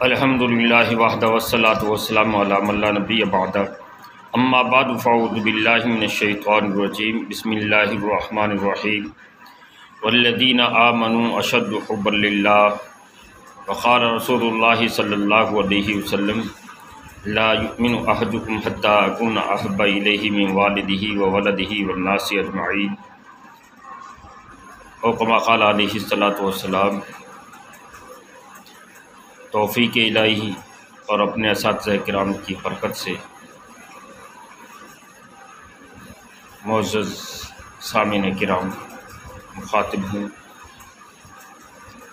الحمدللہ وحدہ والصلاۃ والسلام علی من لا نبی بعدہ اما بعد فاعوذ باللہ من الشیطان الرجیم بسم اللہ الرحمن الرحیم والذین آمنوا اشد حبا للہ وقال رسول اللہ صلی اللہ علیہ وسلم لا یؤمن احدکم حتی اکون احب الیہ من والدہ وولدہ والناس اجمعین او کما قال علیہ الصلاۃ والسلام۔ توفیق الہی اور اپنے اساتذہ کرام کی برکت سے معزز سامعین کرام مخاطب ہوں،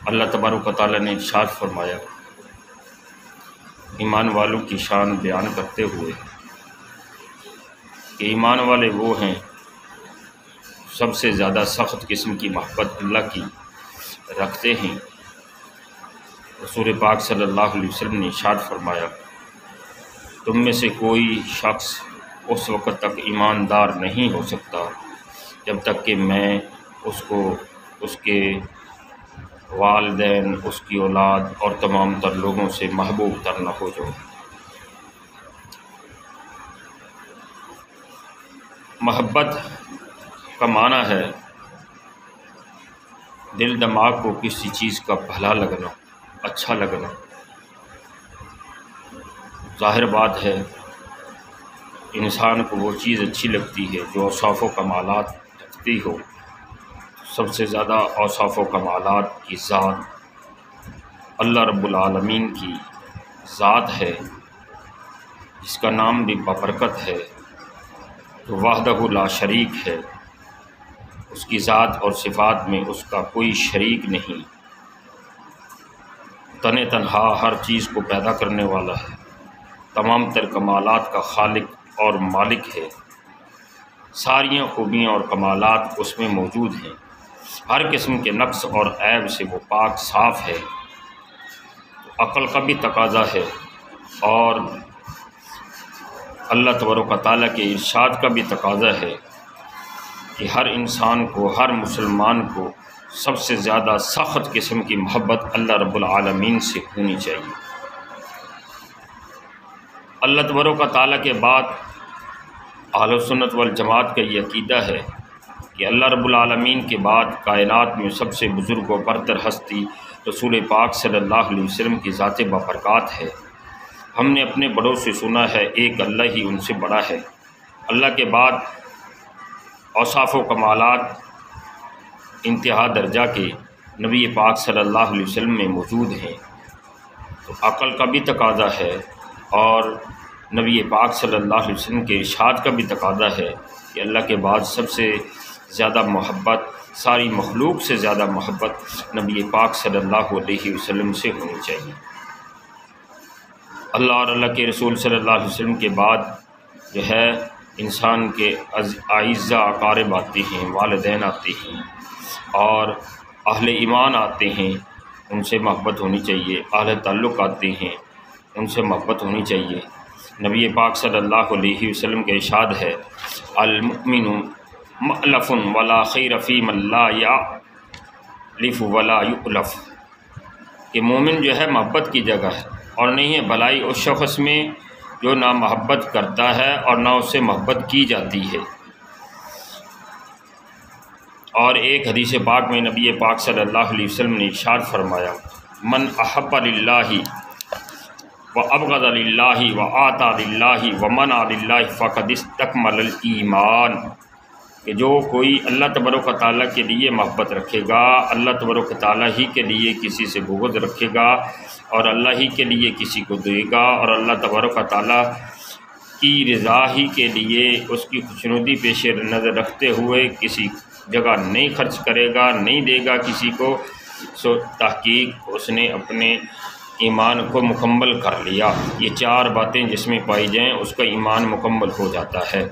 اللہ تبارک و تعالیٰ نے ارشاد فرمایا ایمان والوں کی شان بیان کرتے ہوئے کہ ایمان والے وہ ہیں سب سے زیادہ سخت قسم کی محبت اللہ کی رکھتے ہیں۔ رسول پاک صلی اللہ علیہ وسلم نے ارشاد فرمایا تم میں سے کوئی شخص اس وقت تک ایماندار نہیں ہو سکتا جب تک کہ میں اس کو اس کے والدین، اس کی اولاد اور تمام تر لوگوں سے محبوب تر نہ ہو جاؤں۔ محبت کا معنی ہے دل دماغ کو کسی چیز کا بھلا لگنا، اچھا لگنا۔ ظاہر بات ہے انسان کو وہ چیز اچھی لگتی ہے جو اوصاف و کمالات رکھتی ہو۔ سب سے زیادہ اوصاف و کمالات کی ذات اللہ رب العالمین کی ذات ہے، جس کا نام بھی بابرکت ہے، جو وحدہ لا شریک ہے۔ اس کی ذات اور صفات میں اس کا کوئی شریک نہیں، تنہا ہر چیز کو پیدا کرنے والا ہے، تمام تر کمالات کا خالق اور مالک ہے۔ ساریاں خوبیاں اور کمالات اس میں موجود ہیں، ہر قسم کے نقص اور عیب سے وہ پاک صاف ہے۔ عقل کا بھی تقاضا ہے اور اللہ تبارک و تعالیٰ کے ارشاد کا بھی تقاضا ہے کہ ہر انسان کو، ہر مسلمان کو سب سے زیادہ سخت قسم کی محبت اللہ رب العالمین سے ہونی چاہیے۔ اللہ تبارک و تعالیٰ کے بعد اہل سنت والجماعت کا یہ عقیدہ ہے کہ اللہ رب العالمین کے بعد کائنات میں سب سے بزرگ و برتر ہستی رسول پاک صلی اللہ علیہ وسلم کی ذات بابرکات ہے۔ ہم نے اپنے بڑوں سے سنا ہے ایک اللہ ہی ان سے بڑا ہے۔ اللہ کے بعد اوصاف و کمالات انتہا درجہ کے نبی پاک صلی اللہ علیہ وسلم میں موجود ہیں، تو عقل کا بھی تقاضا ہے اور نبی پاک صلی اللہ علیہ وسلم کے ارشاد کا بھی تقاضا ہے کہ اللہ کے بعد سب سے زیادہ محبت، ساری مخلوق سے زیادہ محبت نبی پاک صلی اللہ علیہ وسلم سے ہونی چاہیے۔ اللہ اور اللہ کے رسول صلی اللہ علیہ وسلم کے بعد جو ہے انسان کے اعزاء اقارب آتے ہیں، والدین آتے ہیں اور اہل ایمان آتے ہیں، ان سے محبت ہونی چاہیے۔ اہل تعلق آتے ہیں، ان سے محبت ہونی چاہیے۔ نبی پاک صلی اللہ علیہ وسلم کا ارشاد ہے المؤمن مألف ولا خیر فی من لا یألف ولا یؤلف، کہ مومن جو ہے محبت کی جگہ ہے اور نہیں ہے بھلائی اس شخص میں جو نہ محبت کرتا ہے اور نہ اس سے محبت کی جاتی ہے۔ اور ایک حدیث پاک میں نبی پاک صلی اللہ علیہ وسلم نے ارشاد فرمایا من احب للہ وابغض للہ وآطا للہ ومنع للہ فقد استکمل الایمان، کہ جو کوئی اللہ تبارک و تعالیٰ کے لیے محبت رکھے گا، اللہ تبارک و تعالیٰ ہی کے لیے کسی سے بغض رکھے گا اور اللہ ہی کے لیے کسی کو دے گا اور اللہ تبارک و تعالیٰ کی رضا ہی کے لیے اس کی خوشنودی پیش نظر رکھتے ہوئے کسی جگہ نہیں خرچ کرے گا، نہیں دے گا کسی کو، سو تحقیق اس نے اپنے ایمان کو مکمل کر لیا۔ یہ چار باتیں جس میں پائی جائیں اس کا ایمان مکمل ہو جاتا ہے۔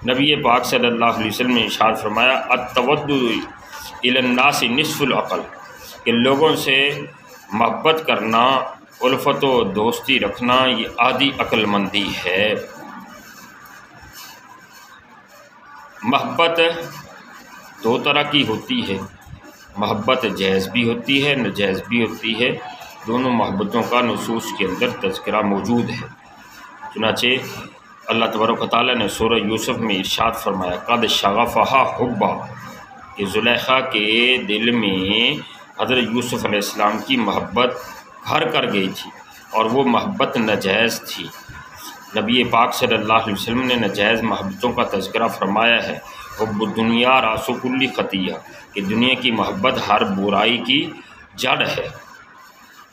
نبی پاک صلی اللہ علیہ وسلم نے ارشاد فرمایا التودد الی الناس نصف العقل، کہ لوگوں سے محبت کرنا، الفت و دوستی رکھنا یہ آدھی عقل مندی ہے۔ محبت دو طرح کی ہوتی ہے، محبت جائز بھی ہوتی ہے، ناجائز بھی ہوتی ہے۔ دونوں محبتوں کا نصوص کے اندر تذکرہ موجود ہے۔ چنانچہ اللہ تبارک و تعالیٰ نے سورہ یوسف میں ارشاد فرمایا قد شغفہا حبا، کہ زلیخا کے دل میں حضرت یوسف علیہ السلام کی محبت گھر کر گئی تھی، اور وہ محبت ناجائز تھی۔ نبی پاک صلی اللہ علیہ وسلم نے ناجائز محبتوں کا تذکرہ فرمایا ہے۔ حب الدنیا راس کل خطیہ، کہ دنیا کی محبت ہر برائی کی جڑ ہے۔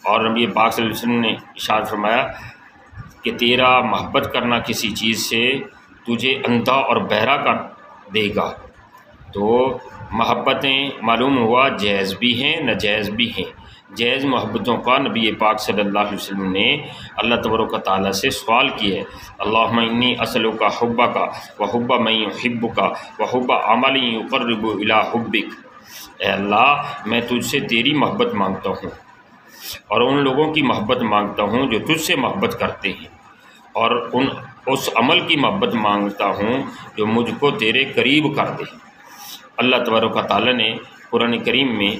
اور نبی پاک صلی اللہ علیہ وسلم نے ارشاد فرمایا کہ تیرا محبت کرنا کسی چیز سے تجھے اندھا اور بہرا کر دے گا۔ تو محبتیں معلوم ہوا جائز بھی ہیں ناجائز بھی ہیں۔ جائز محبتوں کا نبی پاک صلی اللہ علیہ وسلم نے اللہ تبارک و تعالیٰ سے سوال کیا ہے، اللہم انی اسألک حبک وحب من یحبک وحب عمل یقرب الی حبک، اے اللہ میں تجھ سے تیری محبت مانگتا ہوں اور ان لوگوں کی محبت مانگتا ہوں جو تجھ سے محبت کرتے ہیں، اور اس عمل کی محبت مانگتا ہوں جو مجھ کو تیرے قریب کر دے۔ اللہ تبارک و تعالیٰ نے قرآن کریم میں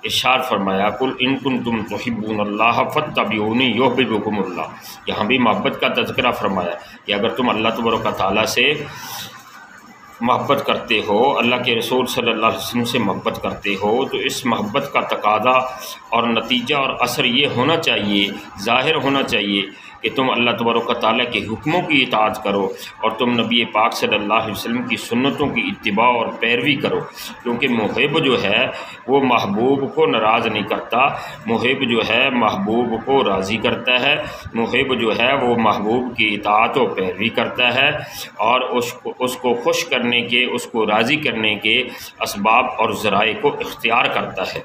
ارشاد فرمایا قل ان کنتم تحبون اللہ فاتبعونی یحببکم اللہ، یہاں بھی محبت کا تذکرہ فرمایا کہ اگر تم اللہ تبارک و تعالیٰ سے محبت کرتے ہو، اللہ کے رسول صلی اللہ علیہ وسلم سے محبت کرتے ہو، تو اس محبت کا تقاضا اور نتیجہ اور اثر یہ ہونا چاہیے، ظاہر ہونا چاہیے کہ تم اللہ تبارک و تعالیٰ کے حکموں کی اطاعت کرو اور تم نبی پاک صلی اللہ علیہ وسلم کی سنتوں کی اتباع اور پیروی کرو، کیونکہ محب جو ہے وہ محبوب کو ناراض نہیں کرتا، محب جو ہے محبوب کو راضی کرتا ہے، محب جو ہے وہ محبوب کی اطاعت و پیروی کرتا ہے، اور اس کو خوش کرنے کے، اس کو راضی کرنے کے اسباب اور ذرائع کو اختیار کرتا ہے۔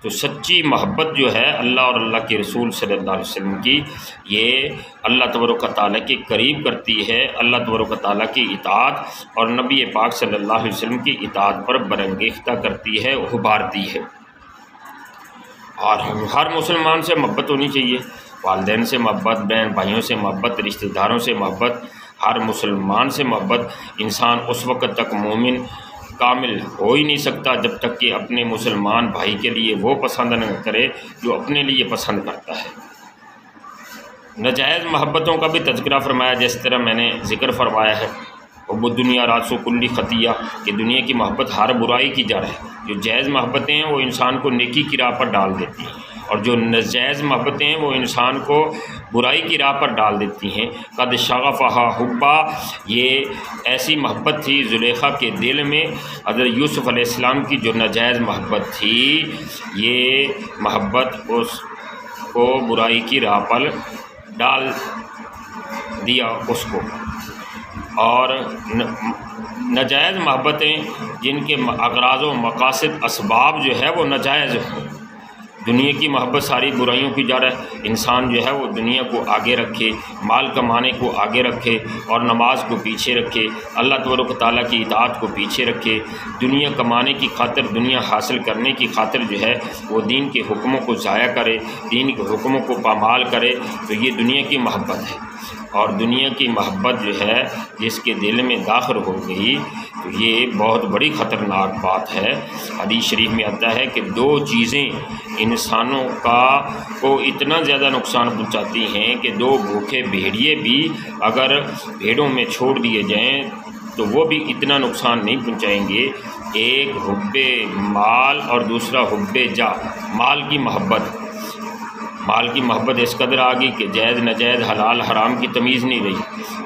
تو سچی محبت جو ہے اللہ اور اللہ کے رسول صلی اللہ علیہ وسلم کی، یہ اللہ تبارک و تعالیٰ کے قریب کرتی ہے، اللہ تبارک و تعالیٰ کی اطاعت اور نبی پاک صلی اللہ علیہ وسلم کی اطاعت پر برانگیختہ کرتی ہے، ابھارتی ہے۔ اور ہر مسلمان سے محبت ہونی چاہیے، والدین سے محبت، بہن بھائیوں سے محبت، رشتہ داروں سے محبت، ہر مسلمان سے محبت۔ انسان اس وقت تک مومن کامل ہو ہی نہیں سکتا جب تک کہ اپنے مسلمان بھائی کے لیے وہ پسند نہ کرے جو اپنے لیے پسند کرتا ہے۔ ناجائز محبتوں کا بھی تذکرہ فرمایا، جس طرح میں نے ذکر فرمایا ہے حب الدنیا راس کل خطیہ، کہ دنیا کی محبت ہر برائی کی جڑ ہے۔ جو جائز محبتیں ہیں وہ انسان کو نیکی کی راہ پر ڈال دیتی ہیں، اور جو ناجائز محبتیں ہیں وہ انسان کو برائی کی راہ پر ڈال دیتی ہیں۔ قد شغفہا حبا، یہ ایسی محبت تھی زلیخا کے دل میں، حضرت یوسف علیہ السلام کی جو ناجائز محبت تھی، یہ محبت اس کو برائی کی راہ پر ڈال دیا اس کو۔ اور ناجائز محبتیں جن کے اغراض و مقاصد اسباب جو ہے وہ ناجائز ہوں۔ دنیا کی محبت ساری برائیوں کی جڑ ہے۔ انسان جو ہے وہ دنیا کو آگے رکھے، مال کمانے کو آگے رکھے اور نماز کو پیچھے رکھے، اللہ تبارک و تعالیٰ کی اطاعت کو پیچھے رکھے، دنیا کمانے کی خاطر، دنیا حاصل کرنے کی خاطر جو ہے وہ دین کے حکموں کو ضائع کرے، دین کے حکموں کو پامال کرے، تو یہ دنیا کی محبت ہے۔ اور دنیا کی محبت جو ہے جس کے دل میں داخل ہو گئی تو یہ بہت بڑی خطرناک بات ہے۔ حدیث شریف میں آتا ہے کہ دو چیزیں انسانوں کو اتنا زیادہ نقصان پہنچاتی ہیں کہ دو بھوکے بھیڑیے بھی اگر بھیڑوں میں چھوڑ دیے جائیں تو وہ بھی اتنا نقصان نہیں پہنچائیں گے۔ ایک حب مال اور دوسرا حب جا، مال کی محبت۔ مال کی محبت اس قدر آ گئی کہ جائز ناجائز حلال حرام کی تمیز نہیں رہی۔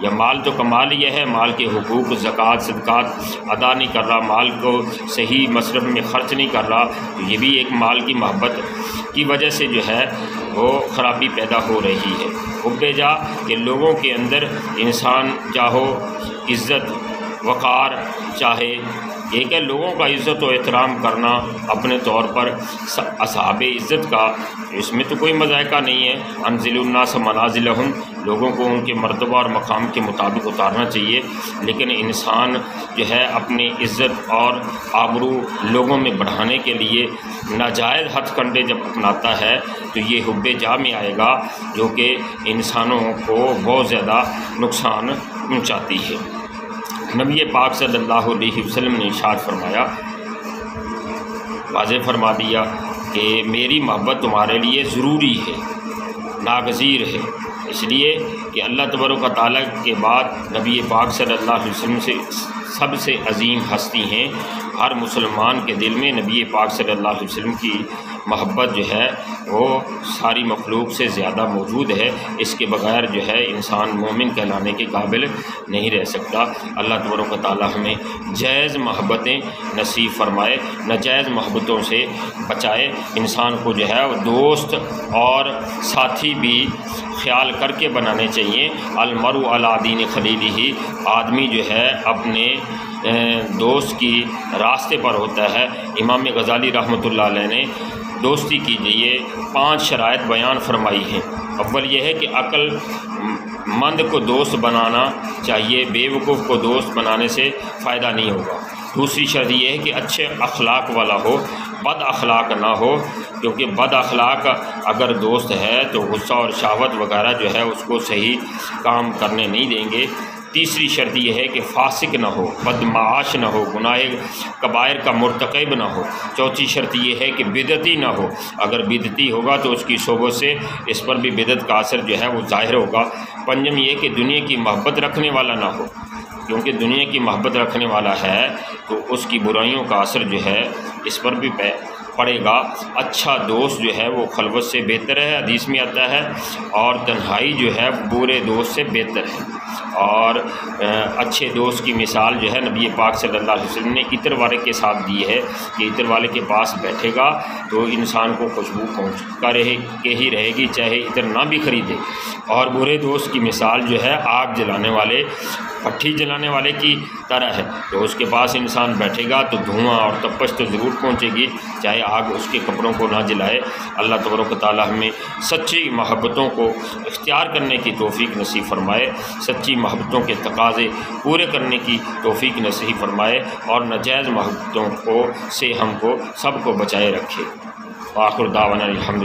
یا مال تو کما لیا ہے، مال کے حقوق زکوٰۃ صدقات ادا نہیں کر رہا، مال کو صحیح مصرف میں خرچ نہیں کر رہا، تو یہ بھی ایک مال کی محبت کی وجہ سے جو ہے وہ خرابی پیدا ہو رہی ہے۔ حب جا کہ لوگوں کے اندر انسان چاہو عزت وقار چاہے، ایک ہے لوگوں کا عزت و احترام کرنا اپنے طور پر، اصحاب عزت کا اس میں تو کوئی مذائقہ نہیں ہے۔ انزل الناس منازلہم، لوگوں کو ان کے مرتبہ اور مقام کے مطابق اتارنا چاہیے، لیکن انسان جو ہے اپنی عزت اور آبرو لوگوں میں بڑھانے کے لیے ناجائز ہتھ کنڈے جب اپناتا ہے تو یہ حب جا میں آئے گا، جو کہ انسانوں کو بہت زیادہ نقصان پہنچاتی ہے۔ نبی پاک صلی اللہ علیہ وسلم نے ارشاد فرمایا، واضح فرما دیا کہ میری محبت تمہارے لیے ضروری ہے، ناگزیر ہے، اس لیے کہ اللہ تبارک و تعالیٰ کے بعد نبی پاک صلی اللہ علیہ وسلم سے سب سے عظیم ہستی ہیں۔ ہر مسلمان کے دل میں نبی پاک صلی اللہ علیہ وسلم کی محبت جو ہے وہ ساری مخلوق سے زیادہ موجود ہے۔ اس کے بغیر جو ہے انسان مومن کہلانے کے قابل نہیں رہ سکتا۔ اللہ تبارک و تعالیٰ ہمیں جائز محبتیں نصیب فرمائے، ناجائز محبتوں سے بچائے۔ انسان کو جو ہے وہ دوست اور ساتھی بھی خیال کر کے بنانے چاہیے۔ المرء علی دین خلیلہ، آدمی جو ہے اپنے دوست کی راستے پر ہوتا ہے۔ امام غزالی رحمۃ اللہ علیہ نے دوستی کی لیے 5 شرائط بیان فرمائی ہیں۔ اول یہ ہے کہ عقل مند کو دوست بنانا چاہیے، بے وقوف کو دوست بنانے سے فائدہ نہیں ہوگا۔ دوسری شرط یہ ہے کہ اچھے اخلاق والا ہو، بد اخلاق نہ ہو، کیونکہ بد اخلاق اگر دوست ہے تو غصہ اور شہوت وغیرہ جو ہے اس کو صحیح کام کرنے نہیں دیں گے۔ تیسری شرط یہ ہے کہ فاسق نہ ہو، بدمعاش نہ ہو، گناہ کبائر کا مرتکب نہ ہو۔ چوتھی شرط یہ ہے کہ بدعتی نہ ہو، اگر بدعتی ہوگا تو اس کی صحبت سے اس پر بھی بدعت کا اثر جو ہے وہ ظاہر ہوگا۔ پنجم یہ کہ دنیا کی محبت رکھنے والا نہ ہو، کیونکہ دنیا کی محبت رکھنے والا ہے تو اس کی برائیوں کا اثر جو ہے اس پر بھی پڑے گا۔ اچھا دوست جو ہے وہ خلوت سے بہتر ہے، حدیث میں آتا ہے، اور تنہائی جو ہے برے دوست سے بہتر ہے۔ اور اچھے دوست کی مثال جو ہے نبی پاک صلی اللہ علیہ وسلم نے عطر والے کے ساتھ دی ہے کہ عطر والے کے پاس بیٹھے گا تو انسان کو خوشبو پہنچتا کے ہی رہے گی، چاہے عطر نہ بھی خریدے۔ اور برے دوست کی مثال جو ہے آگ جلانے والے، پٹھی جلانے والے کی طرح ہے، تو اس کے پاس انسان بیٹھے گا تو دھواں اور تپش تو ضرور پہنچے گی، چاہے آگ اس کے کپڑوں کو نہ جلائے۔ اللہ تبارک و تعالیٰ ہمیں سچی محبتوں کو اختیار کرنے کی توفیق نصیب فرمائے، سچی محبتوں کے تقاضے پورے کرنے کی توفیق نصیب فرمائے، اور ناجائز محبتوں سے ہم کو سب کو بچائے رکھے۔ آخر دعوانا الحمد